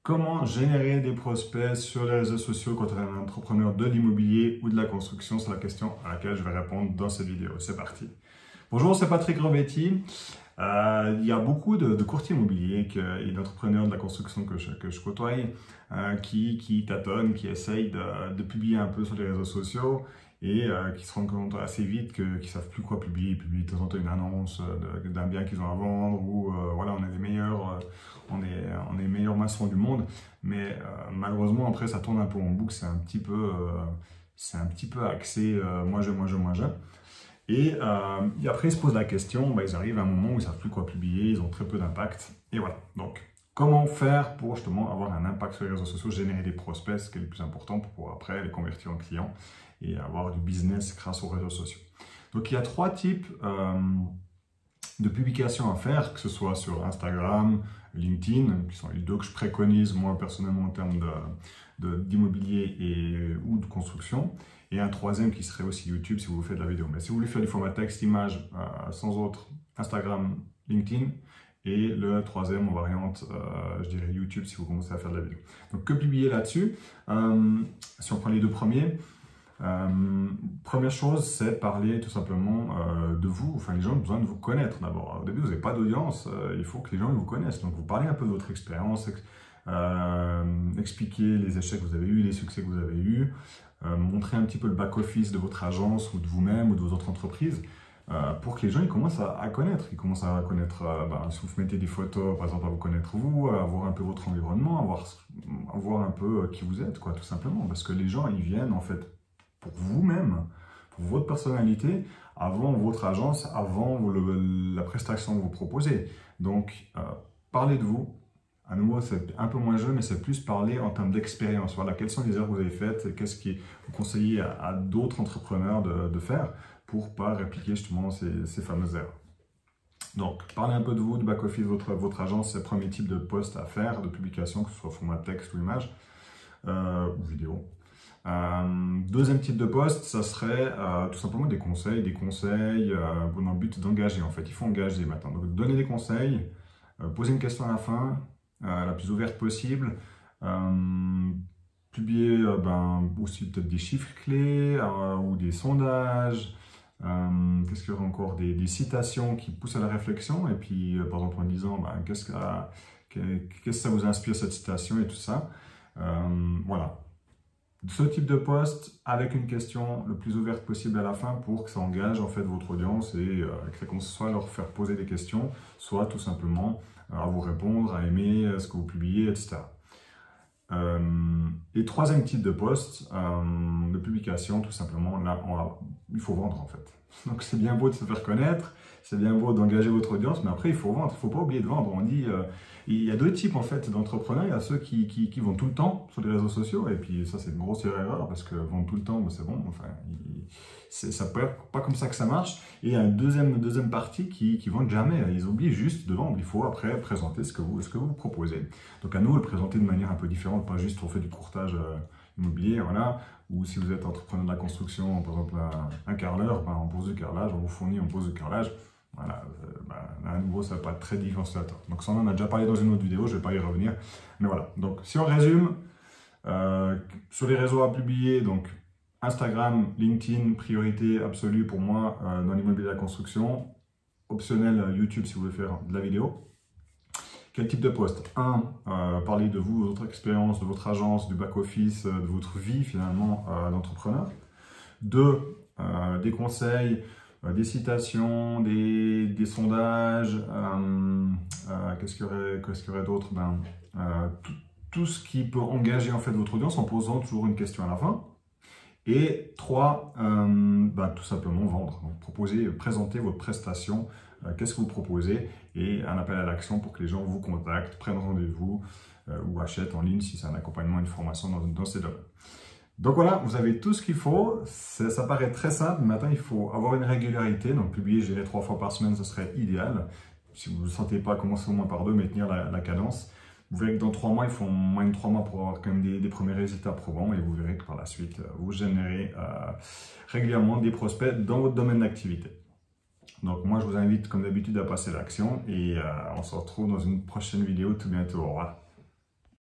Comment générer des prospects sur les réseaux sociaux quand on est un entrepreneur de l'immobilier ou de la construction? C'est la question à laquelle je vais répondre dans cette vidéo. C'est parti. Bonjour, c'est Patrick Robetti. Il y a beaucoup de courtiers immobiliers et d'entrepreneurs de la construction que je côtoie qui tâtonnent, qui essayent de publier un peu sur les réseaux sociaux et qui se rendent compte assez vite qu'ils ne savent plus quoi publier. Ils publient de temps en temps une annonce d'un bien qu'ils ont à vendre ou voilà, on est les meilleurs, on est les meilleurs maçons du monde. Mais malheureusement, après, ça tourne un peu en boucle, c'est un petit peu axé moi je. Et après, ils se posent la question, ils arrivent à un moment où ils ne savent plus quoi publier, ils ont très peu d'impact. Et voilà. Donc, comment faire pour justement avoir un impact sur les réseaux sociaux, générer des prospects, ce qui est le plus important pour pouvoir après les convertir en clients et avoir du business grâce aux réseaux sociaux. Donc, il y a trois types de publications à faire, que ce soit sur Instagram, LinkedIn, qui sont les deux que je préconise moi personnellement en termes d'immobilier ou de construction. Et un troisième qui serait aussi YouTube si vous faites de la vidéo. Mais si vous voulez faire du format texte, image, sans autre, Instagram, LinkedIn. Et le troisième en variante, je dirais YouTube si vous commencez à faire de la vidéo. Donc que publier là-dessus? Si on prend les deux premiers, première chose, c'est parler tout simplement de vous. Enfin, les gens ont besoin de vous connaître d'abord. Au début, vous n'avez pas d'audience, il faut que les gens vous connaissent. Donc vous parlez un peu de votre expérience, expliquer les échecs que vous avez eus, les succès que vous avez eus. Montrer un petit peu le back-office de votre agence ou de vous-même ou de vos autres entreprises pour que les gens ils commencent à connaître. Ils commencent à connaître, si vous mettez des photos, par exemple, à vous connaître vous, à voir un peu votre environnement, à voir un peu qui vous êtes, quoi, tout simplement. Parce que les gens, ils viennent en fait pour vous-même, pour votre personnalité, avant votre agence, avant la prestation que vous proposez. Donc, parlez de vous. À nouveau, c'est un peu moins jeune, mais c'est plus parler en termes d'expérience. Voilà, quelles sont les erreurs que vous avez faites, qu'est-ce qui vous conseillez à d'autres entrepreneurs de faire pour ne pas répliquer justement ces fameuses erreurs. Donc, parlez un peu de vous, de back-office, votre agence, c'est le premier type de post à faire, de publication, que ce soit format texte ou image, ou vidéo. Deuxième type de post, ça serait tout simplement des conseils dans le but d'engager en fait. Il faut engager maintenant. Donc, donner des conseils, poser une question à la fin, la plus ouverte possible, publier aussi peut-être des chiffres clés ou des sondages, qu'est-ce qu'il y aura encore, des citations qui poussent à la réflexion et puis par exemple en disant qu'est-ce que ça vous inspire cette citation et tout ça, voilà. Ce type de post avec une question le plus ouverte possible à la fin pour que ça engage en fait votre audience et que ça commence soit à leur faire poser des questions, soit tout simplement à vous répondre, à aimer ce que vous publiez, etc. Et troisième type de post, de publication, tout simplement, là, il faut vendre en fait. Donc c'est bien beau de se faire connaître, c'est bien beau d'engager votre audience, mais après il faut vendre, il ne faut pas oublier de vendre. On dit, il y a deux types en fait d'entrepreneurs, il y a ceux qui vendent tout le temps sur les réseaux sociaux, et puis ça c'est une grosse erreur, parce que vendre tout le temps, c'est bon, enfin, ça peut être pas comme ça que ça marche. Et il y a une deuxième partie qui vendent jamais, ils oublient juste de vendre, il faut après présenter ce que vous proposez. Donc à nous, le présenter de manière un peu différente, pas juste on fait du courtage immobilier, voilà, ou si vous êtes entrepreneur de la construction, par exemple un carreleur, on pose du carrelage, on vous fournit, on pose du carrelage, voilà, à nouveau ça va pas être très différenciateur. Donc ça on en a déjà parlé dans une autre vidéo, je vais pas y revenir, mais voilà. Donc si on résume, sur les réseaux à publier, donc Instagram, LinkedIn, priorité absolue pour moi dans l'immobilier de la construction, optionnel YouTube si vous voulez faire de la vidéo. Quel type de poste? Parler de vous, de votre expérience, de votre agence, du back-office, de votre vie finalement d'entrepreneur. 2, des conseils, des citations, des sondages, qu'est-ce qu'il y aurait d'autre? Tout ce qui peut engager en fait votre audience en posant toujours une question à la fin. Et 3, tout simplement vendre. Donc, présenter votre prestation, qu'est-ce que vous proposez et un appel à l'action pour que les gens vous contactent, prennent rendez-vous ou achètent en ligne si c'est un accompagnement, une formation dans ces domaines. Donc voilà, vous avez tout ce qu'il faut. Ça paraît très simple, mais maintenant il faut avoir une régularité. Donc publier, je dirais 3 fois par semaine, ce serait idéal. Si vous ne sentez pas, commencez au moins par 2, mais tenir la cadence. Vous verrez que dans 3 mois, il faut moins de 3 mois pour avoir quand même des premiers résultats probants et vous verrez que par la suite, vous générez régulièrement des prospects dans votre domaine d'activité. Donc moi, je vous invite comme d'habitude à passer à l'action et on se retrouve dans une prochaine vidéo tout bientôt. Au revoir.